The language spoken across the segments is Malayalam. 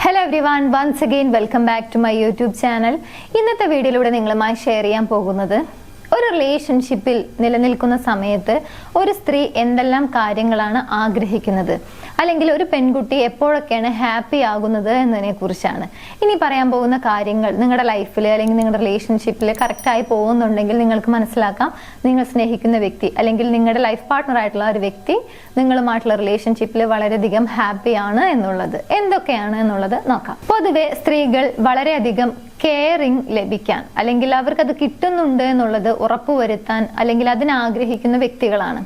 Hello everyone, once again welcome back to my YouTube channel. ഇന്നത്തെ വീഡിയോയിലൂടെ നിങ്ങളുമായി ഷെയർ ചെയ്യാൻ പോകുന്നത് ഒരു റിലേഷൻഷിപ്പിൽ നിലനിൽക്കുന്ന സമയത്ത് ഒരു സ്ത്രീ എന്തെല്ലാം കാര്യങ്ങളാണ് ആഗ്രഹിക്കുന്നത് അല്ലെങ്കിൽ ഒരു പെൺകുട്ടി എപ്പോഴൊക്കെയാണ് ഹാപ്പി ആകുന്നത് എന്നതിനെ കുറിച്ചാണ്. ഇനി പറയാൻ പോകുന്ന കാര്യങ്ങൾ നിങ്ങളുടെ ലൈഫിൽ അല്ലെങ്കിൽ നിങ്ങളുടെ റിലേഷൻഷിപ്പിൽ കറക്റ്റായി പോകുന്നുണ്ടെങ്കിൽ നിങ്ങൾക്ക് മനസ്സിലാക്കാം നിങ്ങൾ സ്നേഹിക്കുന്ന വ്യക്തി അല്ലെങ്കിൽ നിങ്ങളുടെ ലൈഫ് പാർട്ട്ണർ ആയിട്ടുള്ള ഒരു വ്യക്തി നിങ്ങളുമായിട്ടുള്ള റിലേഷൻഷിപ്പിൽ വളരെയധികം ഹാപ്പിയാണ് എന്നുള്ളത്. എന്തൊക്കെയാണ് എന്നുള്ളത് നോക്കാം. പൊതുവെ സ്ത്രീകൾ വളരെയധികം കെയറിങ് ലഭിക്കാൻ അല്ലെങ്കിൽ അവർക്കത് കിട്ടുന്നുണ്ട് എന്നുള്ളത് ഉറപ്പുവരുത്താൻ അല്ലെങ്കിൽ അതിനാഗ്രഹിക്കുന്ന വ്യക്തികളാണ്.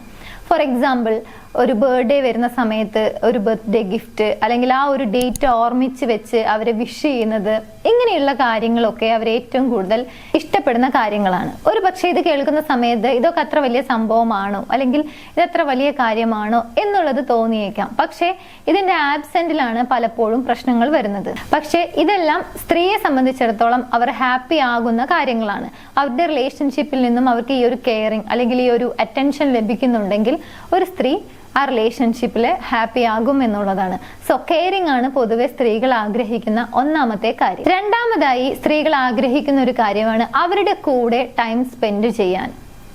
ഫോർ എക്സാമ്പിൾ, ഒരു ബർത്ത്ഡേ വരുന്ന സമയത്ത് ഒരു ബർത്ത്ഡേ ഗിഫ്റ്റ് അല്ലെങ്കിൽ ആ ഒരു ഡേറ്റ് ഓർമ്മിച്ച് വെച്ച് അവരെ വിഷ് ചെയ്യുന്നത്, ഇങ്ങനെയുള്ള കാര്യങ്ങളൊക്കെ അവർ ഏറ്റവും കൂടുതൽ ഇഷ്ടപ്പെടുന്ന കാര്യങ്ങളാണ്. ഒരു പക്ഷേ ഇത് കേൾക്കുന്ന സമയത്ത് ഇതൊക്കെ അത്ര വലിയ സംഭവമാണോ അല്ലെങ്കിൽ ഇതത്ര വലിയ കാര്യമാണോ എന്നുള്ളത് തോന്നിയേക്കാം. പക്ഷേ ഇതിന്റെ ആബ്സെന്റിലാണ് പലപ്പോഴും പ്രശ്നങ്ങൾ വരുന്നത്. പക്ഷേ ഇതെല്ലാം സ്ത്രീയെ സംബന്ധിച്ചിടത്തോളം അവർ ഹാപ്പി ആകുന്ന കാര്യങ്ങളാണ്. അവരുടെ റിലേഷൻഷിപ്പിൽ നിന്നും അവർക്ക് ഈ ഒരു കെയറിങ് അല്ലെങ്കിൽ ഈ ഒരു അറ്റൻഷൻ ലഭിക്കുന്നുണ്ടെങ്കിൽ ഒരു സ്ത്രീ ആ റിലേഷൻഷിപ്പില് ഹാപ്പി ആകും എന്നുള്ളതാണ്. സോ കെയറിംഗ് ആണ് പൊതുവെ സ്ത്രീകൾ ആഗ്രഹിക്കുന്ന ഒന്നാമത്തെ കാര്യം. രണ്ടാമതായി സ്ത്രീകൾ ആഗ്രഹിക്കുന്ന ഒരു കാര്യമാണ് അവരുടെ കൂടെ ടൈം സ്പെൻഡ് ചെയ്യാൻ.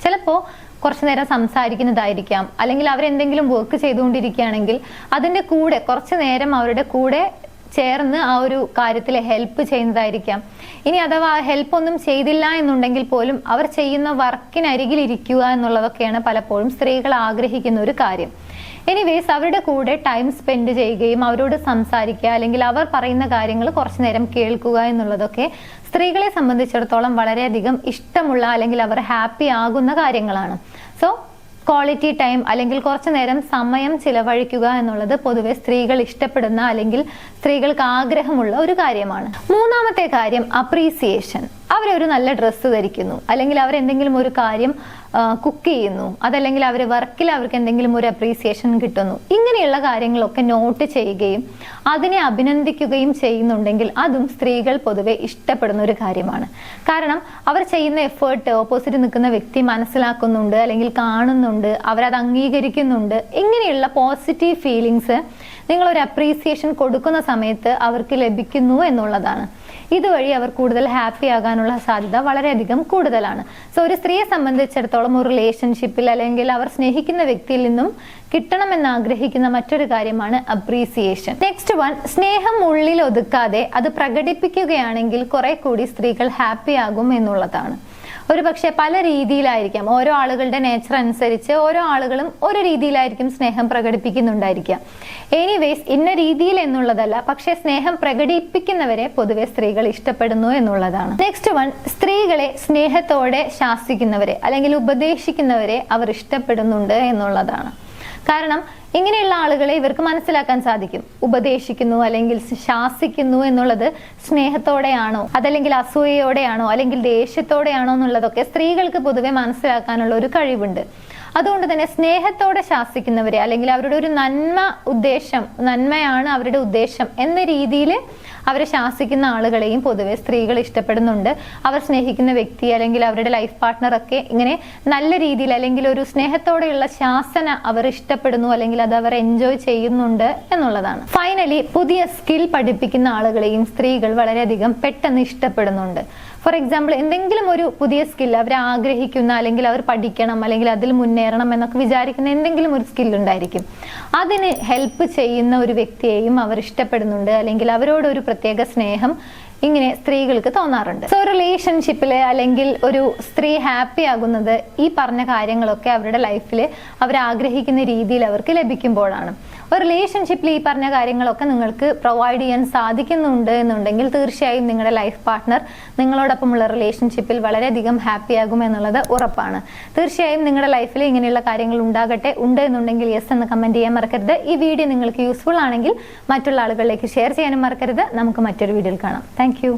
ചിലപ്പോ കുറച്ചു നേരം സംസാരിക്കുന്നതായിരിക്കാം, അല്ലെങ്കിൽ അവരെന്തെങ്കിലും വർക്ക് ചെയ്തുകൊണ്ടിരിക്കുകയാണെങ്കിൽ അതിന്റെ കൂടെ കുറച്ചു നേരം അവരുടെ കൂടെ ചേർന്ന് ആ ഒരു കാര്യത്തിൽ ഹെൽപ്പ് ചെയ്യുന്നതായിരിക്കാം. ഇനി അഥവാ ഹെൽപ്പ് ഒന്നും ചെയ്തില്ല എന്നുണ്ടെങ്കിൽ പോലും അവർ ചെയ്യുന്ന വർക്കിനരികിൽ ഇരിക്കുക എന്നുള്ളതൊക്കെയാണ് പലപ്പോഴും സ്ത്രീകൾ ആഗ്രഹിക്കുന്ന ഒരു കാര്യം. എനിവേസ് അവരുടെ കൂടെ ടൈം സ്പെൻഡ് ചെയ്യുകയും അവരോട് സംസാരിക്കുക അല്ലെങ്കിൽ അവർ പറയുന്ന കാര്യങ്ങൾ കുറച്ചു നേരം കേൾക്കുക എന്നുള്ളതൊക്കെ സ്ത്രീകളെ സംബന്ധിച്ചിടത്തോളം വളരെയധികം ഇഷ്ടമുള്ള അല്ലെങ്കിൽ അവർ ഹാപ്പി ആകുന്ന കാര്യങ്ങളാണ്. സോ ക്വാളിറ്റി ടൈം അല്ലെങ്കിൽ കുറച്ചു നേരം സമയം ചിലവഴിക്കുക എന്നുള്ളത് പൊതുവെ സ്ത്രീകൾ ഇഷ്ടപ്പെടുന്ന അല്ലെങ്കിൽ സ്ത്രീകൾക്ക് ആഗ്രഹമുള്ള ഒരു കാര്യമാണ്. മൂന്നാമത്തെ കാര്യം അപ്രീസിയേഷൻ. അവരൊരു നല്ല ഡ്രസ്സ് ധരിക്കുന്നു അല്ലെങ്കിൽ അവരെന്തെങ്കിലും ഒരു കാര്യം കുക്ക് ചെയ്യുന്നു, അതല്ലെങ്കിൽ അവർ വർക്കിൽ അവർക്ക് എന്തെങ്കിലും ഒരു അപ്രീസിയേഷൻ കിട്ടുന്നു, ഇങ്ങനെയുള്ള കാര്യങ്ങളൊക്കെ നോട്ട് ചെയ്യുകയും അതിനെ അഭിനന്ദിക്കുകയും ചെയ്യുന്നുണ്ടെങ്കിൽ അതും സ്ത്രീകൾ പൊതുവെ ഇഷ്ടപ്പെടുന്ന ഒരു കാര്യമാണ്. കാരണം അവർ ചെയ്യുന്ന എഫേർട്ട് ഓപ്പോസിറ്റ് നിൽക്കുന്ന വ്യക്തി മനസ്സിലാക്കുന്നുണ്ട് അല്ലെങ്കിൽ കാണുന്നുണ്ട്, അവരത് അംഗീകരിക്കുന്നുണ്ട്. ഇങ്ങനെയുള്ള പോസിറ്റീവ് ഫീലിങ്സ് നിങ്ങളൊരു അപ്രീസിയേഷൻ കൊടുക്കുന്ന സമയത്ത് അവർക്ക് ലഭിക്കുന്നു എന്നുള്ളതാണ്. ഇതുവഴി അവർ കൂടുതൽ ഹാപ്പി ആകാനുള്ള സാധ്യത വളരെയധികം കൂടുതലാണ്. സോ ഒരു സ്ത്രീയെ സംബന്ധിച്ചിടത്തോളം ഒരു റിലേഷൻഷിപ്പിൽ അല്ലെങ്കിൽ അവർ സ്നേഹിക്കുന്ന വ്യക്തിയിൽ നിന്നും കിട്ടണമെന്ന് ആഗ്രഹിക്കുന്ന മറ്റൊരു കാര്യമാണ് അപ്രീസിയേഷൻ. നെക്സ്റ്റ് വൺ, സ്നേഹം ഉള്ളിൽ ഒതുക്കാതെ അത് പ്രകടിപ്പിക്കുകയാണെങ്കിൽ കുറെ കൂടി സ്ത്രീകൾ ഹാപ്പി ആകും എന്നുള്ളതാണ്. ഒരു പക്ഷെ പല രീതിയിലായിരിക്കാം, ഓരോ ആളുകളുടെ നേച്ചർ അനുസരിച്ച് ഓരോ ആളുകളും ഓരോ രീതിയിലായിരിക്കും സ്നേഹം പ്രകടിപ്പിക്കുന്നുണ്ടായിരിക്കാം. എനിവേസ് ഇന്ന രീതിയിൽ എന്നുള്ളതല്ല, പക്ഷെ സ്നേഹം പ്രകടിപ്പിക്കുന്നവരെ പൊതുവെ സ്ത്രീകൾ ഇഷ്ടപ്പെടുന്നു എന്നുള്ളതാണ്. നെക്സ്റ്റ് വൺ, സ്ത്രീകളെ സ്നേഹത്തോടെ ശാസിക്കുന്നവരെ അല്ലെങ്കിൽ ഉപദേശിക്കുന്നവരെ അവർ ഇഷ്ടപ്പെടുന്നുണ്ട് എന്നുള്ളതാണ്. കാരണം ഇങ്ങനെയുള്ള ആളുകളെ ഇവർക്ക് മനസ്സിലാക്കാൻ സാധിക്കും. ഉപദേശിക്കുന്നു അല്ലെങ്കിൽ ശാസിക്കുന്നു എന്നുള്ളത് സ്നേഹത്തോടെയാണോ അതല്ലെങ്കിൽ അസൂയയോടെയാണോ അല്ലെങ്കിൽ ദേഷ്യത്തോടെയാണോ എന്നുള്ളതൊക്കെ സ്ത്രീകൾക്ക് പൊതുവെ മനസ്സിലാക്കാനുള്ള ഒരു കഴിവുണ്ട്. അതുകൊണ്ട് തന്നെ സ്നേഹത്തോടെ ശാസിക്കുന്നവരെ അല്ലെങ്കിൽ അവരുടെ ഒരു നന്മയാണ് അവരുടെ ഉദ്ദേശം എന്ന രീതിയിൽ അവരെ ശാസിക്കുന്ന ആളുകളെയും പൊതുവെ സ്ത്രീകൾ ഇഷ്ടപ്പെടുന്നുണ്ട്. അവർ സ്നേഹിക്കുന്ന വ്യക്തി അല്ലെങ്കിൽ അവരുടെ ലൈഫ് പാർട്ട്ണർ ഒക്കെ ഇങ്ങനെ നല്ല രീതിയിൽ അല്ലെങ്കിൽ ഒരു സ്നേഹത്തോടെയുള്ള ശാസന അവർ ഇഷ്ടപ്പെടുന്നു അല്ലെങ്കിൽ അത് അവർ എൻജോയ് ചെയ്യുന്നുണ്ട് എന്നുള്ളതാണ്. ഫൈനലി, പുതിയ സ്കിൽ പഠിപ്പിക്കുന്ന ആളുകളെയും സ്ത്രീകൾ വളരെയധികം പെട്ടെന്ന് ഇഷ്ടപ്പെടുന്നുണ്ട്. ഫോർ എക്സാമ്പിൾ, എന്തെങ്കിലും ഒരു പുതിയ സ്കിൽ അവർ ആഗ്രഹിക്കുന്ന അല്ലെങ്കിൽ അവർ പഠിക്കണം അല്ലെങ്കിൽ അതിൽ മുന്നേറണം എന്നൊക്കെ വിചാരിക്കുന്ന എന്തെങ്കിലും ഒരു സ്കിൽ ഉണ്ടായിരിക്കും. അതിന് ഹെൽപ്പ് ചെയ്യുന്ന ഒരു വ്യക്തിയെയും അവർ ഇഷ്ടപ്പെടുന്നുണ്ട് അല്ലെങ്കിൽ അവരോട് ഒരു പ്രത്യേക സ്നേഹം ഇങ്ങനെ സ്ത്രീകൾക്ക് തോന്നാറുണ്ട്. സോ റിലേഷൻഷിപ്പില് അല്ലെങ്കിൽ ഒരു സ്ത്രീ ഹാപ്പി ആകുന്നത് ഈ പറഞ്ഞ കാര്യങ്ങളൊക്കെ അവരുടെ ലൈഫിൽ അവർ ആഗ്രഹിക്കുന്ന രീതിയിൽ അവർക്ക് ലഭിക്കുമ്പോഴാണ്. ഒരു റിലേഷൻഷിപ്പിൽ ഈ പറഞ്ഞ കാര്യങ്ങളൊക്കെ നിങ്ങൾക്ക് പ്രൊവൈഡ് ചെയ്യാൻ സാധിക്കുന്നുണ്ട് എന്നുണ്ടെങ്കിൽ തീർച്ചയായും നിങ്ങളുടെ ലൈഫ് പാർട്ട്ണർ നിങ്ങളോടൊപ്പമുള്ള റിലേഷൻഷിപ്പിൽ വളരെയധികം ഹാപ്പി ആകും എന്നുള്ളത് ഉറപ്പാണ്. തീർച്ചയായും നിങ്ങളുടെ ലൈഫിൽ ഇങ്ങനെയുള്ള കാര്യങ്ങൾ ഉണ്ട് എന്നുണ്ടെങ്കിൽ യെസ് എന്ന് കമന്റ് ചെയ്യാൻ മറക്കരുത്. ഈ വീഡിയോ നിങ്ങൾക്ക് യൂസ്ഫുൾ ആണെങ്കിൽ മറ്റുള്ള ആളുകളിലേക്ക് ഷെയർ ചെയ്യാനും മറക്കരുത്. നമുക്ക് മറ്റൊരു വീഡിയോയിൽ കാണാം. Thank you.